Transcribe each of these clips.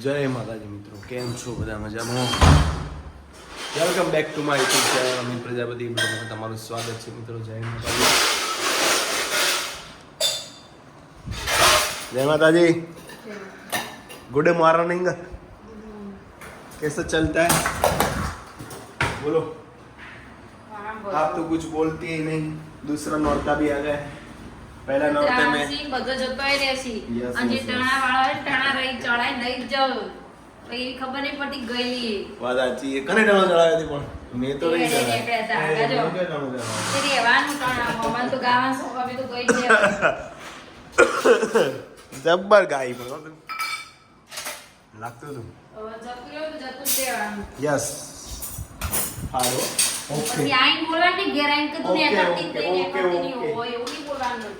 જય માતાજી મિત્રો, કેમ છો બધા? મજામાં? Welcome back to my YouTube channel Amit Prajapati. બ્લોગમાં તમારું સ્વાગત છે મિત્રો. જય માતાજી. जय माता जी. Good morning. कैसा चलता है? बोलो. आप तो कुछ बोलती ही नहीं. दूसरा नौरता भी आ गया. पहला नौरते में બધો જતો આવી રહેસી અને ટણા વાળા હોય ટણા રહી ચડાઈ નહીં જાવ તો એ ખબર નહીં પડતી ગયેલી વાત સાચી. કને ટણા ચડાવ્યા હતી પણ મેં તો નહીં ચડાવ્યા. રેવાનું ટણા મમ્મા તો ગાવાનું શોખ અમે તો ગઈ છે જબ્બર ગાઈ પણ લાગતું હતું. જતું રહ્યું તો જતું જ રહેવાનું. યસ. હાલો. ઓકે. પછી આઈન બોલવાની ઘેર આઈન કે તું ને કરતી જ નહીં ઓકે, કરતી નહીં ઓકે. હોય એવું નહીં બોલવાનું.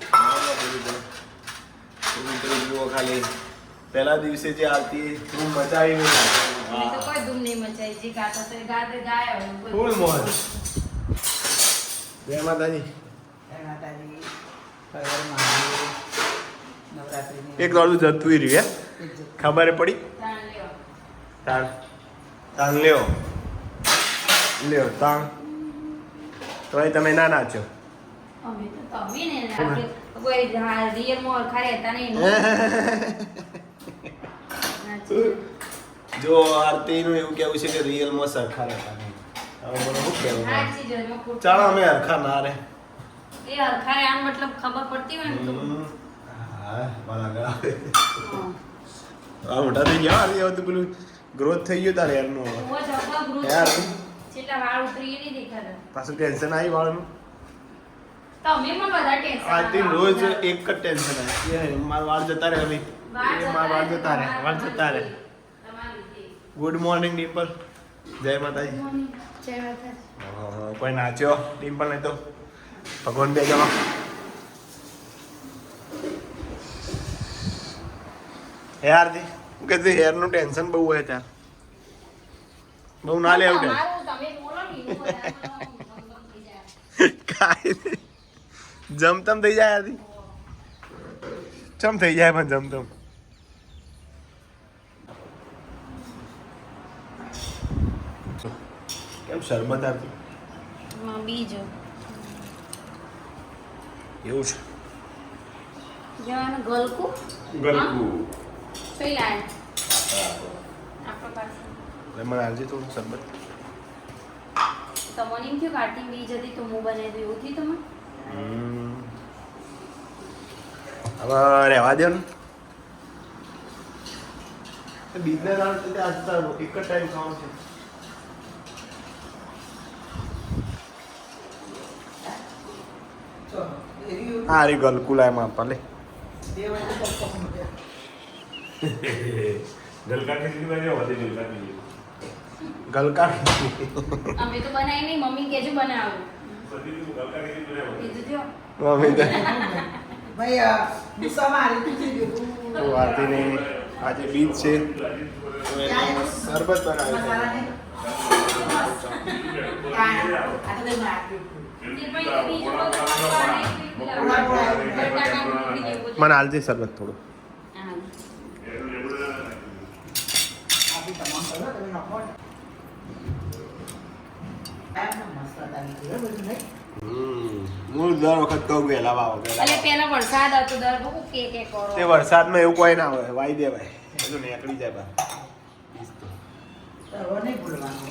મિત્રો જુઓ ખાલી પહેલા દિવસે જે આવતી ધૂમ મચાવી મેં તો કોઈ ધૂમ નહીં મચાઈ જે ગાતા તો ગાતે ગાયો ફૂલ મોજ. જય માતાજી. એક દાડું જતું રહ્યું હે ખબર પડી. તાણ તાણ લ્યો લ્યો તાણ તોય તમે ના નાચો. અમે તો તમે ને આપણે કોઈ રિયલ મોર ખારે હતા નહીં જો આરતીનું એવું કેવું છે કે રિયલમાં સરખા રહેતા નહીં. હવે મને શું કહેવું? ચાલો અમે હરખા ના રે. એ હરખારે આમ મતલબ ખબર પડતી હોય ને તો હા બરાબર. આ મોટા થઈ ગયા. હવે તો પેલું ગ્રોથ થઈ ગયું તારે યારનું. ઓ જબર ગ્રુપ યાર છેલ્લા વાળ ઉતરી નહીં દેખાતા પાછું ટેન્શન આવી વાળનું. તમે પણ બધા ટેન્શન આરતી રોજ એક જ ટેન્શન આવે. મારા વાળ જતા રહે ભાઈ. મારા વાળ જતા રહે. વાળ જતા રહે. Good morning Dimple. જય માતાજી. જય માતાજી. કોઈ નાચ્યો ડિમ્પલ નહીં તો ભગવાન બે જવા. યારથી કે હેરનું ટેન્શન બહુ હોય ત્યાં બહુ ના લે આવું તમારું તમે બોલો ને એનું બધા થઈ જાય. કાંઈ નહીં. જમતમ થઈ જાય યારથી. ચમ થઈ જાય પણ જમતમ. કેમ શરબત આપી? બીજો એવું છે. જવાનું ગલકુ ગલકુ સોઈ લાય આપણા પાસે મને આવજે થોડું શરબત. તમને એમ થયું કાઢી બીજ હતી તો હું બનાવી દઉં એવું થયું તમે હવે રહેવા દો ને. બીજના દાળ તો આજ એક જ ટાઈમ ખાવાનું છે. હા રે ગલકુ લાય માં આપા લે. ગલકા અમે તો બનાવી નહીં મમ્મી કેજો બનાવું કીધું થયો મમ્મી તો ભૈયા ગુસ્સા મારી તો આરતી ને આજે બીજ છે તો એને શરબત બનાવ્યું છે. મને હાલજે શરબત થોડું. હું દર વખત કહું કે લાવા એટલે પેલા વરસાદ હતો દર બહુ કે કરો તે વરસાદમાં એવું કોઈ ના હોય વાઈ દેવાય બધું નીકળી જાય બહાર. નહીં બોલવાનું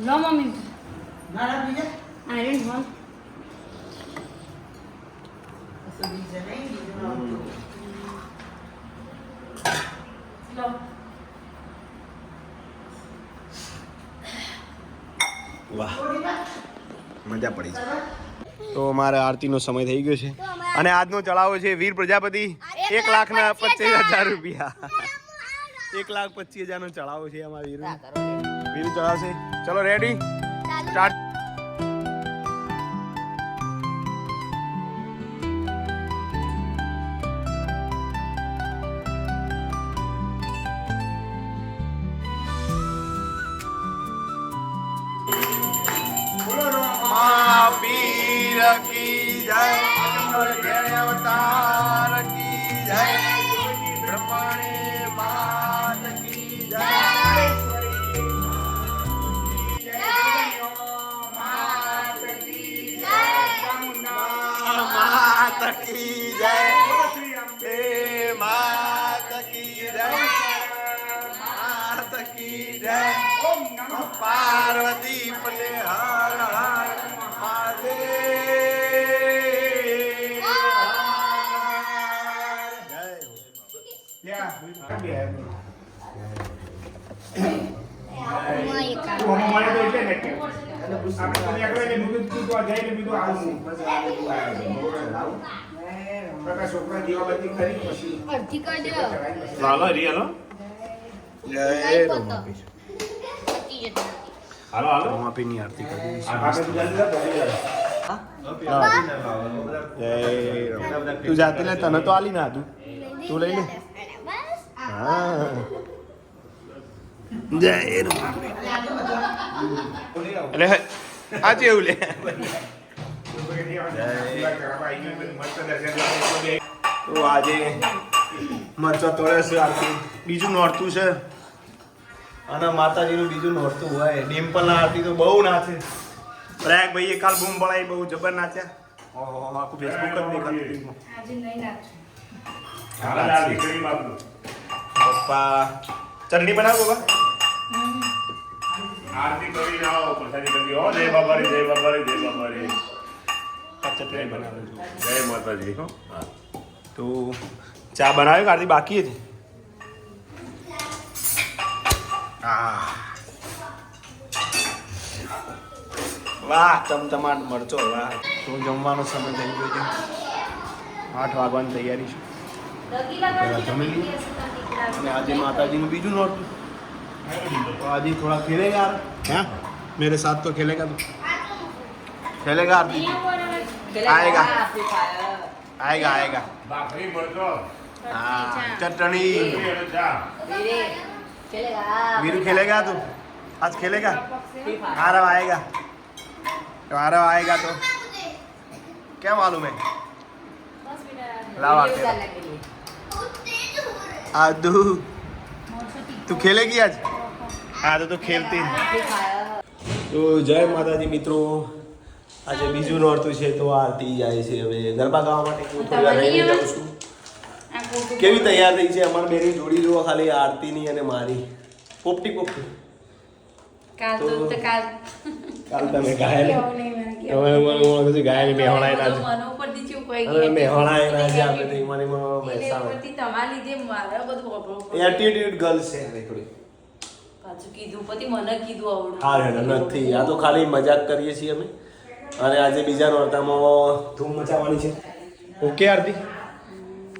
લો મમ્મી ના ના બીજા આયરન હોલ બીજા નહીં બીજું લો વાહ મજા પડી છે. તો મારે આરતીનો સમય થઈ ગયો છે અને આજનો ચડાવો છે વીર પ્રજાપતિ 1,25,000 રૂપિયા. 1,25,000 નો ચડાવો છે અમારા વીર. વીર ચડાવશે. ચલો રેડી સ્ટાર્ટ. પીર કી જય. અવતાર કી की जय हे मात की जय मात की जय पार्वती पने हर हर રમાપીની આરતી કરી તું જાતે લે તને તો આલી ના તું તું લઈ લે હા જય રમાપી એટલે આજે એવું લે તો આજે મરચો તોડે છે આરતી બીજું નોરતું છે અને માતાજીનું બીજું નોરતું હોય ડિમ્પલના આરતી તો બહુ નાચે પ્રયાગ ભાઈએ કાલ બૂમ પડાવી બહુ જબર નાચ્યા ઓહો આખું ફેસબુક જ દેખાતું આજે નહીં નાચું પપ્પા ચટણી બનાવો બાબા આરતી કરી આવો પ્રસાદી કરી હો જય બાબા રે જય બાબા રે જય બાબા રે ચટણી બનાવું છું જય માતાજી હો તો ચા બનાવ્યો આરતી બાકી જ વાહ ચમચમાટ મરચો વાહ તો જમવાનો સમય થઈ ગયો છે 8 વાગવાની તૈયારી છે જમી લીધું અને આજે માતાજીનું બીજું નોરતું तो आज ही थोड़ा खेलेगा यार हाँ मेरे साथ तो खेलेगा तू खेलेगा आरती आएगा आएगा आएगा ભાખરી મરચો हाँ चटनी ચા वीरू खेलेगा तू आज खेलेगा आरव आएगा तो आरव आएगा तो क्या मालूम है लावा आदू તું ખેલેગી આજ હા તો ખેલતી તો જય માતાજી મિત્રો આજે બીજું નોરતું છે તો આરતી જાય છે હવે ગરબા ગાવા માટે હું થોડી વાર રહીને જાઉં છું કેવી તૈયાર થઈ છે અમારી બેની જોડી જુઓ ખાલી આરતીની અને મારી પોપટી પોપટી કાલ તો કાલ કાલ તમે ગાયેલી તમે મને ગાયેલી મેહોણાઈ ના મનો પરથી ચૂપ કોઈ અને મેહોણાઈ ના જે આપણે તો મારી મહેસાણા પરથી તમારી લીધે મારે બધું ખબર એટીટ્યુડ ગર્લ છે થોડી પાછું કીધું પછી મને કીધું આવડું હા નથી આ તો ખાલી મજાક કરીએ છીએ અમે અને આજે બીજા નોરતામાં ધૂમ મચાવવાની છે ઓકે આરતી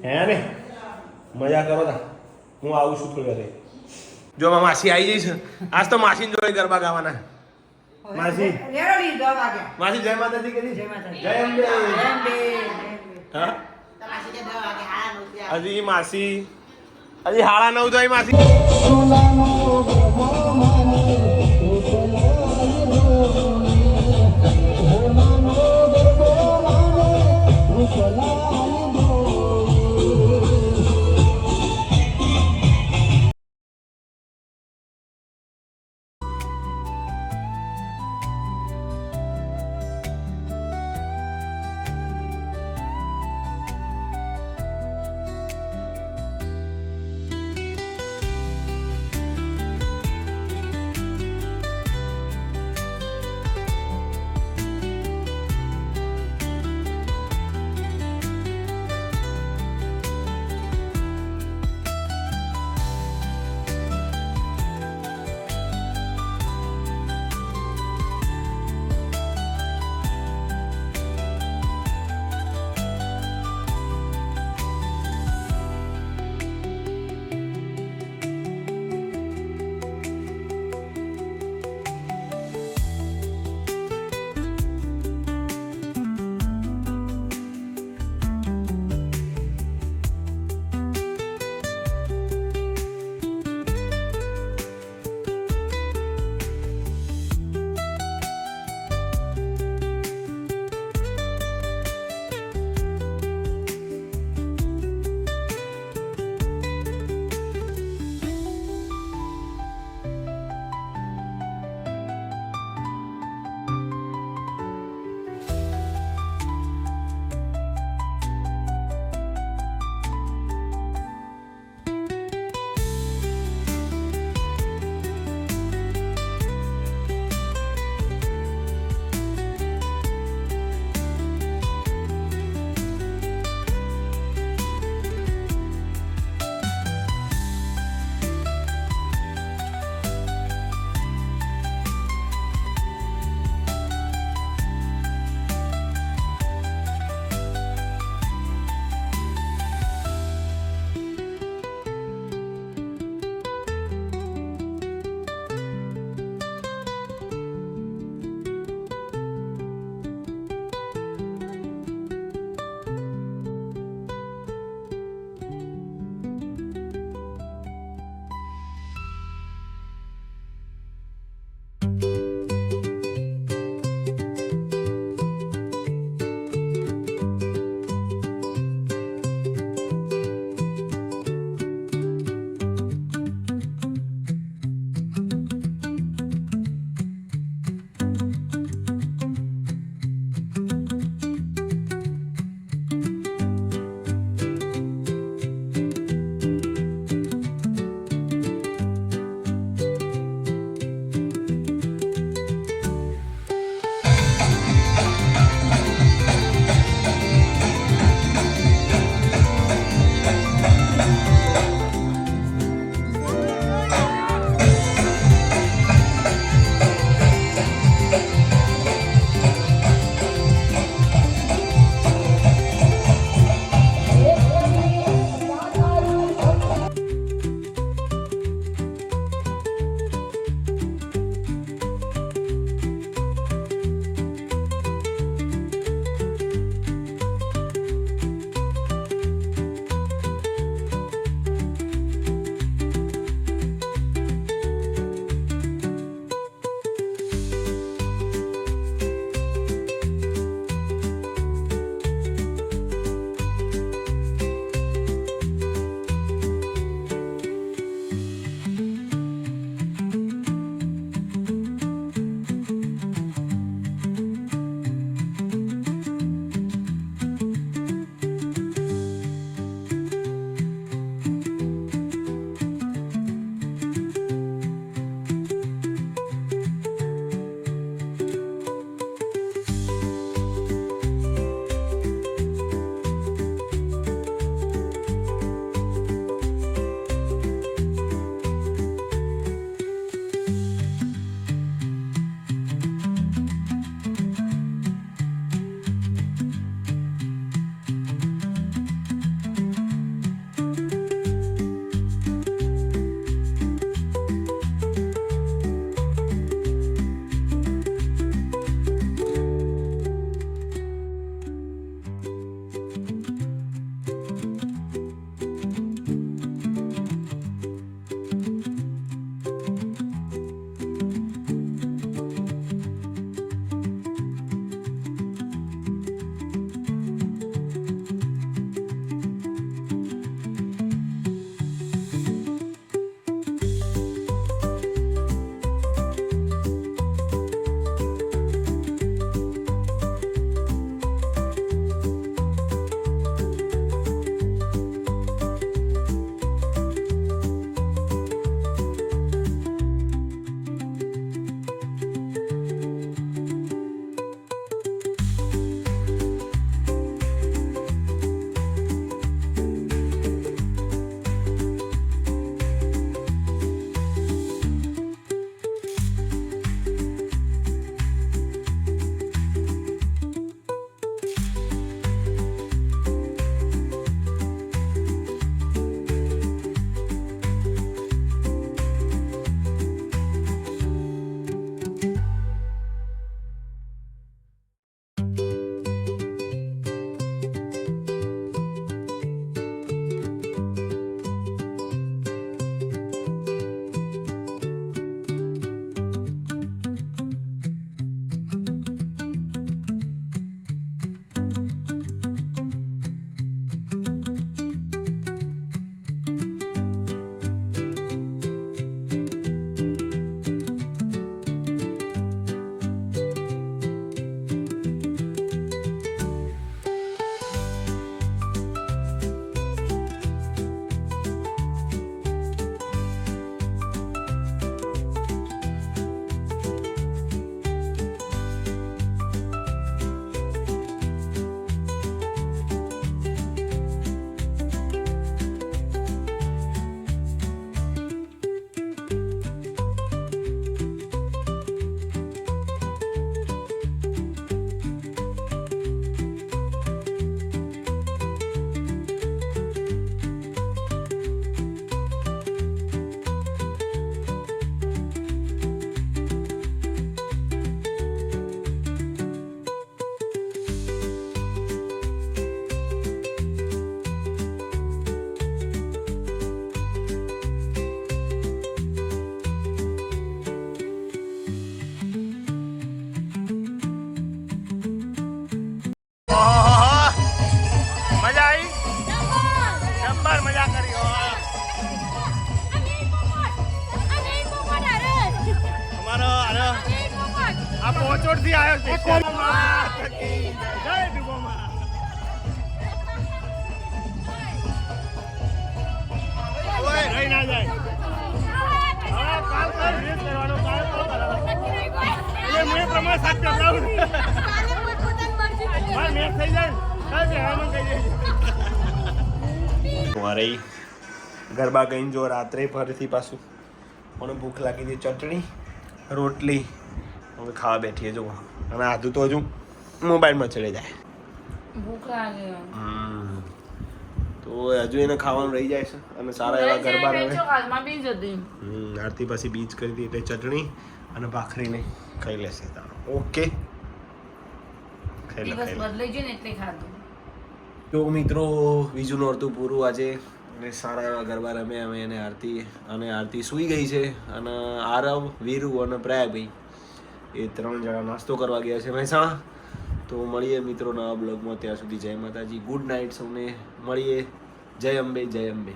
હે ને મજા કરો તા હું આવું છું થોડી વાર જો માસી આવી જઈશ આજ તો માસી જોડે ગરબા ગાવાના માસી માસી જય માતાજી કીધી જય માતાજી જય અંબે હા હજી માસી હજી 9:30 થઈ માસી વાર મજા કરી અમારો આ પોચોડ થી આવ્યો છે જય ડુબોમાં ઓય રહી ના જાય હા કાલ કર રેસ કરવાનો કાલ એ મેં પ્રમાણ સાથ કરાવું હા મેચ થઈ જાય કાલ કે હા મને કહી દે મારે ગરબા ગઈને જો રાત્રે ફરીથી પાછું મને ભૂખ લાગી હતી ચટણી રોટલી હવે ખાવા બેઠીએ જો અને આધું તો હજુ મોબાઈલમાં ચડી જાય ભૂખ લાગે તો હજુ એને ખાવાનું રહી જાય છે અને સારા એવા ગરબા રમે હાલમાં બી જતી આરતી પછી બીજ કરી હતી એટલે ચટણી અને ભાખરીને ખાઈ લેશે તારો ઓકે દિવસ બદલાઈ ગયો ને એટલે ખાધું તો મિત્રો બીજું નોરતું પૂરું આજે અને સારા એવા ગરબા રમે અમે અને આરતી સૂઈ ગઈ છે અને આરવ વીરુ અને પ્રયાગભાઈ એ 3 જણા નાસ્તો કરવા ગયા છે મહેસાણા તો મળીએ મિત્રો નવા બ્લોગમાં ત્યાં સુધી જય માતાજી ગુડ નાઇટ સૌને મળીએ જય અંબે જય અંબે